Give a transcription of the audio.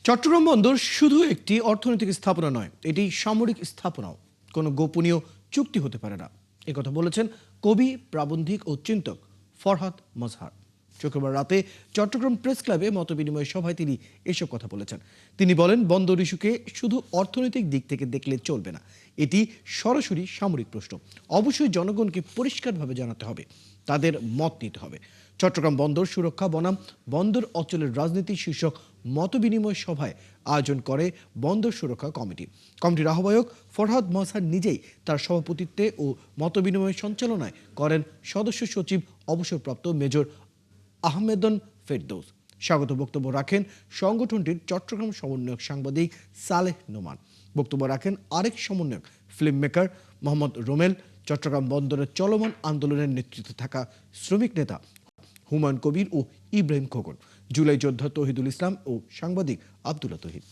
চট্টগ্রাম বন্দর শুধু একটি অর্থনৈতিক স্থাপনা নয়, এটি সামরিক স্থাপনাও। কোনো গোপনীয় চুক্তি হতে পারে না, একথা বলেছেন কবি, প্রাবন্ধিক ও চিন্তক ফরহাদ মজহার। শুক্রবার রাতে চট্টগ্রাম প্রেস ক্লাবে মতবিনিময় সভায় তিনি এসব কথা বলেছেন। তিনি বলেন, বন্দর ইস্যুকে শুধু অর্থনৈতিক দিক থেকে দেখলে চলবে না, এটি সরাসরি সামরিক প্রশ্ন। অবশ্যই জনগণকে পরিষ্কারভাবে জানাতে হবে, তাদের মত নিতে হবে। চট্টগ্রাম বন্দর সুরক্ষা বনাম বন্দর অচলের রাজনীতি শীর্ষক মতবিনিময় সভায় আয়োজন করে বন্দর সুরক্ষা কমিটি। কমিটির আহ্বায়ক ফরহাদ মজহার নিজেই তার সভাপতিত্বে ও মতবিনিময় সঞ্চালনায় করেন সদস্য সচিব অবসরপ্রাপ্ত মেজর আহমেদন ফেরদৌস। স্বাগত বক্তব্য রাখেন সংগঠনটির চট্টগ্রাম সমন্বয়ক সাংবাদিক সালেহ নোমান। বক্তব্য রাখেন আরেক সমন্বয়ক ফিল্ম মেকার মোহাম্মদ রোমেল। চট্টগ্রাম বন্দরের চলমান আন্দোলনের নেতৃত্বে থাকা শ্রমিক নেতা হুমায়ুন কবির ও ইব্রাহিম খোকন, জুলাই যোদ্ধা তৌহিদুল ইসলাম ও সাংবাদিক আব্দুল্লাহ তৌহিদ।